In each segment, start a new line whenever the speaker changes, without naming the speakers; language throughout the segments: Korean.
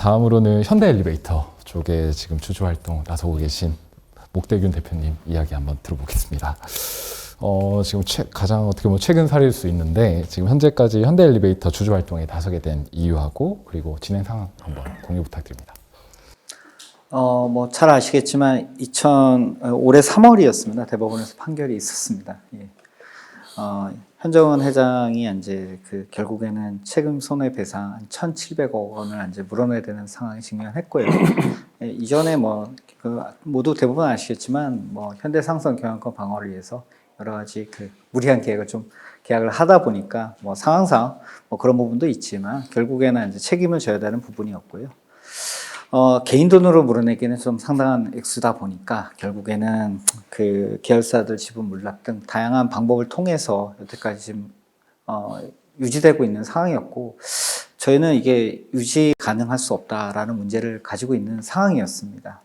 다음으로는 현대엘리베이터 쪽에 지금 주주 활동 나서고 계신 목대균 대표님 이야기 한번 들어보겠습니다. 지금 가장 어떻게 보면 최근 사례일 수 있는데 지금 현재까지 현대엘리베이터 주주 활동에 나서게 된 이유하고 그리고 진행 상황 한번 공유 부탁드립니다.
뭐 잘 아시겠지만 올해 3월이었습니다. 대법원에서 판결이 있었습니다. 예. 현정은 회장이 이제 결국에는 책임 손해배상 1,700억 원을 이제 물어내야 되는 상황에 직면했고요. 예, 이전에 모두 대부분 아시겠지만 현대상선 경영권 방어를 위해서 여러 가지 무리한 계약을 하다 보니까 상황상 그런 부분도 있지만 결국에는 이제 책임을 져야 되는 부분이었고요. 개인 돈으로 물어내기는 좀 상당한 액수다 보니까 결국에는 계열사들 지분 물납 등 다양한 방법을 통해서 여태까지 지금 유지되고 있는 상황이었고 저희는 이게 유지 가능할 수 없다라는 문제를 가지고 있는 상황이었습니다.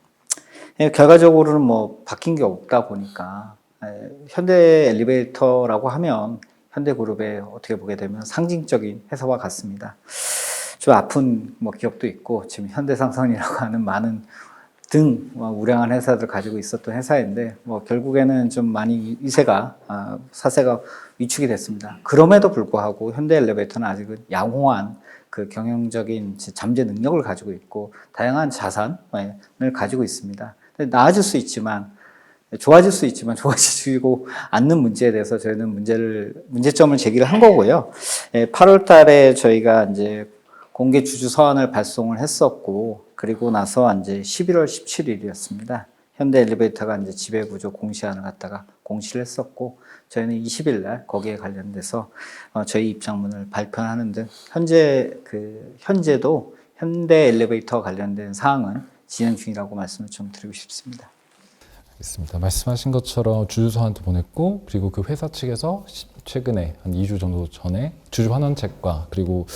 결과적으로는 바뀐 게 없다 보니까 현대 엘리베이터라고 하면 현대그룹에 어떻게 보게 되면 상징적인 회사와 같습니다. 좀 아픈 기억도 있고 지금 현대상선이라고 하는 많은 등 우량한 회사들 가지고 있었던 회사인데 결국에는 좀 많이 사세가 위축이 됐습니다. 그럼에도 불구하고 현대엘리베이터는 아직은 양호한 경영적인 잠재 능력을 가지고 있고 다양한 자산을 가지고 있습니다. 나아질 수 있지만 좋아질 수 있지만 좋아지고 않는 문제에 대해서 저희는 문제점을 제기를 한 거고요. 8월 달에 저희가 이제 공개 주주 서한을 발송을 했었고, 그리고 나서 이제 11월 17일이었습니다. 현대엘리베이터가 이제 지배구조 공시안을 갖다가 공시를 했었고, 저희는 20일 날 거기에 관련돼서 저희 입장문을 발표하는 등 현재도 현대엘리베이터 관련된 사항은 진행 중이라고 말씀을 좀 드리고 싶습니다.
알겠습니다. 말씀하신 것처럼 주주 서한도 보냈고 그리고 그 회사 측에서 최근에 한 2주 정도 전에 주주 환원책과 그리고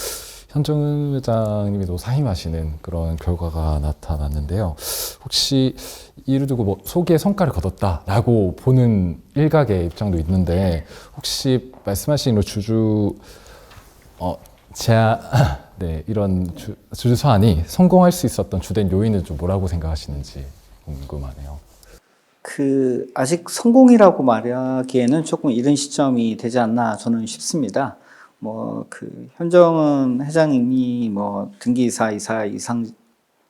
현정은 회장님이 사임하시는 그런 결과가 나타났는데요. 혹시 이를 두고 소기의 성과를 거뒀다라고 보는 일각의 입장도 있는데 혹시 말씀하신 주주 이런 주주 서한이 성공할 수 있었던 주된 요인은 좀 뭐라고 생각하시는지 궁금하네요.
아직 성공이라고 말하기에는 조금 이른 시점이 되지 않나 저는 싶습니다. 현정은 회장님이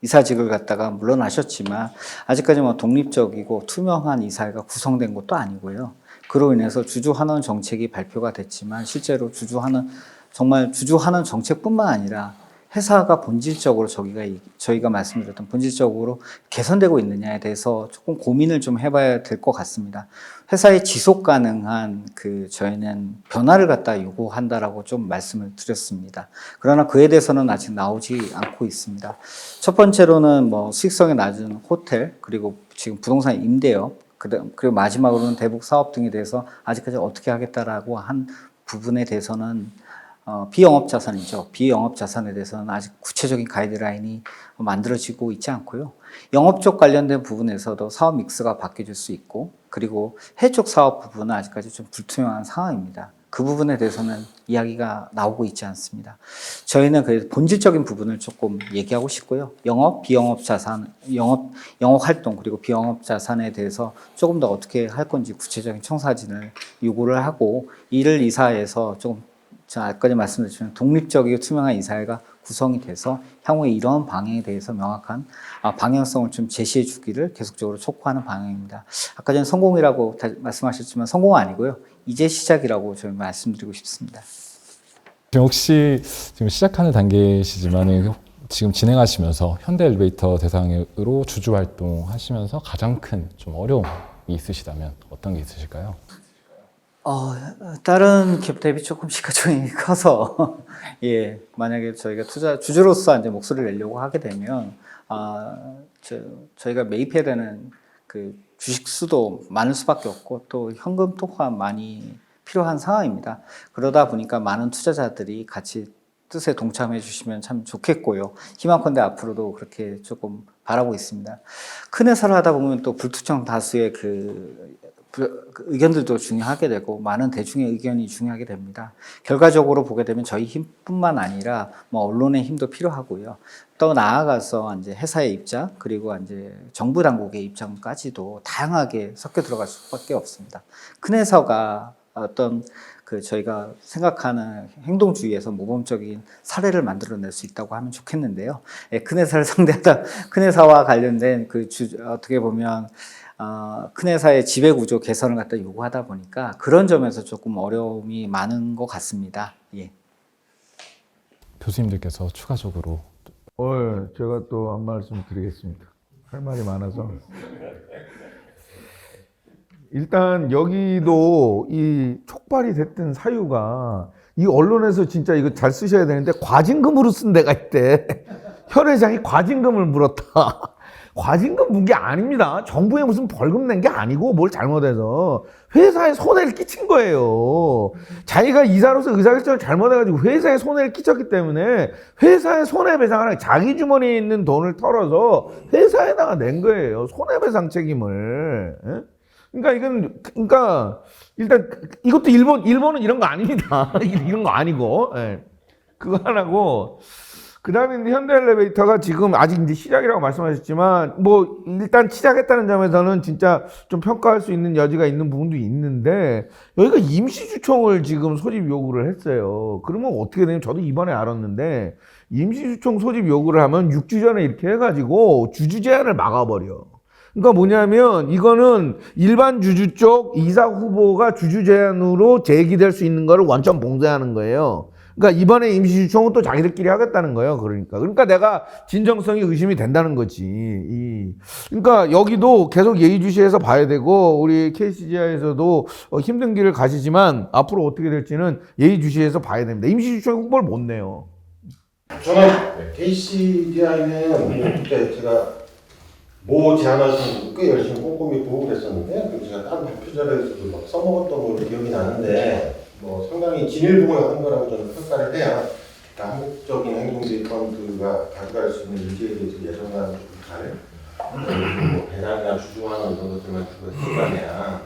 이사직을 갖다가 물러나셨지만 아직까지 독립적이고 투명한 이사회가 구성된 것도 아니고요. 그로 인해서 주주 환원 정책이 발표가 됐지만 실제로 주주 환원 정책뿐만 아니라 회사가 본질적으로 저희가 말씀드렸던 본질적으로 개선되고 있느냐에 대해서 조금 고민을 좀 해봐야 될 것 같습니다. 회사의 지속 가능한 저희는 변화를 갖다 요구한다라고 좀 말씀을 드렸습니다. 그러나 그에 대해서는 아직 나오지 않고 있습니다. 첫 번째로는 수익성이 낮은 호텔, 그리고 지금 부동산 임대업, 그리고 마지막으로는 대북 사업 등에 대해서 아직까지 어떻게 하겠다라고 한 부분에 대해서는 비영업 자산이죠. 비영업 자산에 대해서는 아직 구체적인 가이드라인이 만들어지고 있지 않고요. 영업 쪽 관련된 부분에서도 사업 믹스가 바뀌어질 수 있고, 그리고 해외 쪽 사업 부분은 아직까지 좀 불투명한 상황입니다. 그 부분에 대해서는 이야기가 나오고 있지 않습니다. 저희는 그 본질적인 부분을 조금 얘기하고 싶고요. 영업, 비영업 자산, 영업 활동, 그리고 비영업 자산에 대해서 조금 더 어떻게 할 건지 구체적인 청사진을 요구를 하고, 이를 이사해서 조금 아까도 말씀드렸지만 독립적이고 투명한 이사회가 구성이 돼서 향후에 이런 방향에 대해서 명확한 방향성을 좀 제시해 주기를 계속적으로 촉구하는 방향입니다. 아까 전에 성공이라고 말씀하셨지만 성공은 아니고요. 이제 시작이라고 저는 말씀드리고 싶습니다.
혹시 지금 시작하는 단계시지만 지금 진행하시면서 현대엘리베이터 대상으로 주주 활동하시면서 가장 큰 좀 어려움이 있으시다면 어떤 게 있으실까요?
다른 기업 대비 조금 시가총액이 커서, 예, 만약에 저희가 주주로서 이제 목소리를 내려고 하게 되면, 저희가 매입해야 되는 주식 수도 많을 수밖에 없고, 또 현금 토가 많이 필요한 상황입니다. 그러다 보니까 많은 투자자들이 같이 뜻에 동참해 주시면 참 좋겠고요. 희망컨대 앞으로도 그렇게 조금 바라고 있습니다. 큰 회사를 하다 보면 또 불특정 다수의 그 의견들도 중요하게 되고 많은 대중의 의견이 중요하게 됩니다. 결과적으로 보게 되면 저희 힘뿐만 아니라 뭐 언론의 힘도 필요하고요. 또 나아가서 이제 회사의 입장 그리고 이제 정부 당국의 입장까지도 다양하게 섞여 들어갈 수밖에 없습니다. 큰 회사가 어떤 그 저희가 생각하는 행동주의에서 모범적인 사례를 만들어낼 수 있다고 하면 좋겠는데요. 예, 큰 회사를 상대하다 큰 회사와 관련된 어떻게 보면 큰 회사의 지배구조 개선을 갖다 요구하다 보니까 그런 점에서 조금 어려움이 많은 것 같습니다. 예.
교수님들께서 추가적으로
제가 또 한 말씀 드리겠습니다. 할 말이 많아서. 일단 여기도 이 촉발이 됐던 사유가 이 언론에서 진짜 이거 잘 쓰셔야 되는데 과징금으로 쓴 데가 있대. 현 회장이 과징금을 물었다. 과징금 문 게 아닙니다. 정부에 무슨 벌금 낸 게 아니고 뭘 잘못해서 회사에 손해를 끼친 거예요. 자기가 이사로서 의사결정을 잘못해가지고 회사에 손해를 끼쳤기 때문에 회사에 손해배상을 하고 자기 주머니에 있는 돈을 털어서 회사에다가 낸 거예요. 손해배상 책임을. 그러니까 일단 이것도 일본은 이런 거 아닙니다. 이런 거 아니고. 그거 하나고. 그 다음에 현대엘리베이터가 지금 아직 이제 시작이라고 말씀하셨지만, 뭐, 일단 시작했다는 점에서는 진짜 좀 평가할 수 있는 여지가 있는 부분도 있는데, 여기가 임시주총을 지금 소집 요구를 했어요. 그러면 어떻게 되냐면, 저도 이번에 알았는데, 임시주총 소집 요구를 하면 6주 전에 이렇게 해가지고 주주 제한을 막아버려. 그러니까 뭐냐면, 이거는 일반 주주 쪽 이사 후보가 주주 제한으로 제기될 수 있는 거를 완전 봉쇄하는 거예요. 그러니까 이번에 임시주총은 또 자기들끼리 하겠다는 거예요. 그러니까 내가 진정성이 의심이 된다는 거지. 그러니까 여기도 계속 예의주시해서 봐야 되고 우리 KCGI에서도 힘든 길을 가시지만 앞으로 어떻게 될지는 예의주시해서 봐야 됩니다. 임시주총 홍보를 못 내요.
저는 KCGI는 그때 제가 뭐 제안하신 꽤 열심히 꼼꼼히 보고 그랬었는데 제가 다른 발표 자료에서도 막 써먹었던 걸로 기억이 나는데 뭐 상당히 진일보한 거라고 저는 평가를 해요. 그러니까 한국적인 행동대펀드가 가져갈 수 있는 의지에 대해서 예전과는 조금 다른 뭐 배당이나 주주환원 이런 것들만 주고 했으니까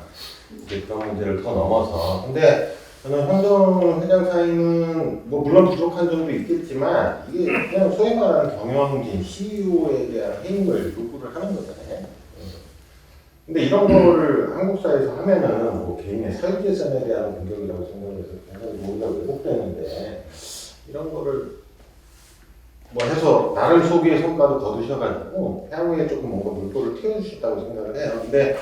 이제 그런 문제를 더 넘어서 근데 저는 현정 회장 사임은 뭐 물론 부족한 점도 있겠지만 이게 그냥 소위 말하는 경영진 CEO에 대한 해임을 요구를 하는 거잖아요. 근데 이런 거를 한국 사회에서 하면은 뭐 개인의 사유재산에 대한 공격이라고 생각해서 굉장히 모두가 왜곡되는데 이런 거를 뭐 해서 나를 소비의 성과도 거두셔가지고 향후에 조금 뭔가 물꼬를 틔워주셨다고 생각을 해요. 근데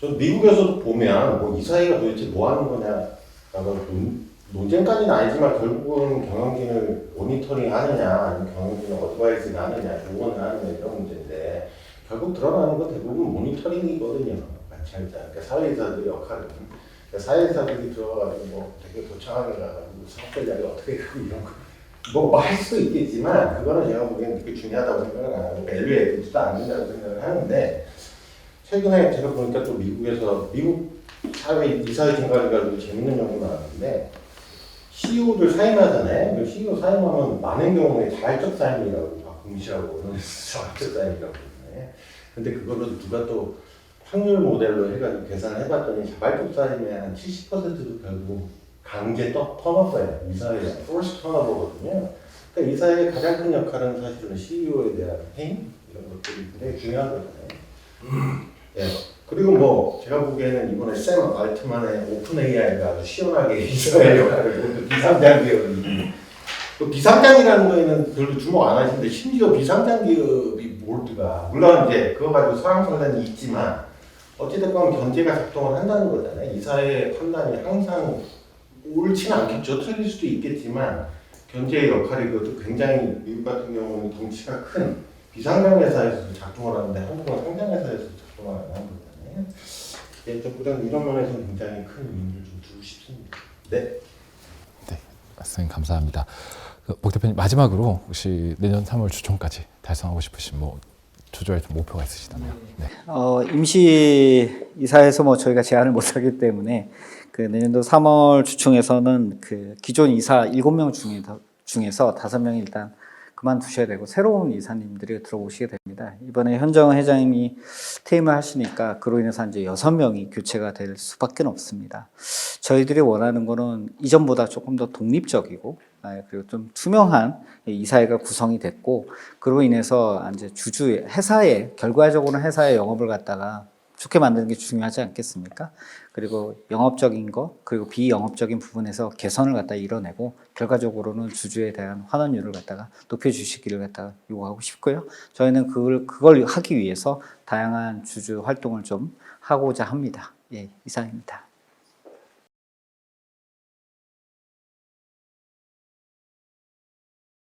전 미국에서도 보면 뭐 이 사회가 도대체 뭐 하는 거냐 논쟁까지는 아니지만 결국은 경영진을 모니터링 하느냐 아니면 경영진을 어드바이스를 하느냐 조언을 하느냐 이런 문제인데 결국 드러나는 건 대부분 모니터링이거든요. 마찬가지다. 그러니까 사회이사들의 역할은 그러니까 사회이사들이 들어가가지고 뭐 되게 도창하게 가가지고 사업들 자리 어떻게 하고 이런 거 뭐 할 수도 있겠지만 그거는 제가 보기엔 그렇게 중요하다고 생각을 안 하고 밸류에 되지도 않는다고 생각을 하는데 최근에 제가 보니까 또 미국에서 미국 사회 이사회 증가를 가지고 재밌는 연구가 나왔는데 CEO들 사임하잖아요. 그 CEO 사임하면 많은 경우에 자발적 사임이라고 공시하고 자발적 사임이라고 그러잖아요. 근데 그거를 누가 또 확률 모델로 해가지고 계산을 해봤더니 자발적 사임의 한 70%도 결국 강제 턴오버예요. 이사회의 forced 턴오버거든요. 그러니까 이사회의 가장 큰 역할은 사실은 CEO에 대한 해임 이런 것들이 굉장히 중요한 거잖아요. 예. 그리고 뭐 제가 보기에는 이번에 샘 알트만의 오픈 AI가 아주 시원하게 이사회 역할을 비상장 기업이 그 비상장이라는 거에는 별로 주목 안 하시는데 심지어 비상장 기업이 보드가 물론 이제 그거 가지고 설왕설란이 있지만 어찌됐건 견제가 작동을 한다는 거잖아요. 이사회의 판단이 항상 옳지는 않겠죠. 틀릴 수도 있겠지만 견제의 역할이 그것도 굉장히 미국 같은 경우는 덩치가 큰 비상장 회사에서도 작동을 하는데 한국은 상장 회사에서도 작동을 안 하는 거잖아요. 일단 이런 면에서 굉장히 큰 의미를 좀 두고 싶습니다. 네.
네, 말씀 감사합니다. 목 대표님 마지막으로 혹시 내년 3월 주총까지 달성하고 싶으신 뭐 주저할 목표가 있으시다면? 네.
임시 이사에서 뭐 저희가 제안을 못하기 때문에 그 내년도 3월 주총에서는 그 기존 이사 7명 중에서 5명이 일단 그만두셔야 되고 새로운 이사님들이 들어오시게 됩니다. 이번에 현정은 회장님이 퇴임을 하시니까 그로 인해서 이제 6명이 교체가 될 수밖에 없습니다. 저희들이 원하는 거는 이전보다 조금 더 독립적이고 그리고 좀 투명한 이사회가 구성이 됐고 그로 인해서 이제 주주 회사의 결과적으로는 회사의 영업을 갖다가 좋게 만드는 게 중요하지 않겠습니까? 그리고 영업적인 거 그리고 비영업적인 부분에서 개선을 갖다 이뤄내고 결과적으로는 주주에 대한 환원율을 갖다가 높여주시기를 갖다가 요구하고 싶고요. 저희는 그걸 하기 위해서 다양한 주주 활동을 좀 하고자 합니다. 예, 이상입니다.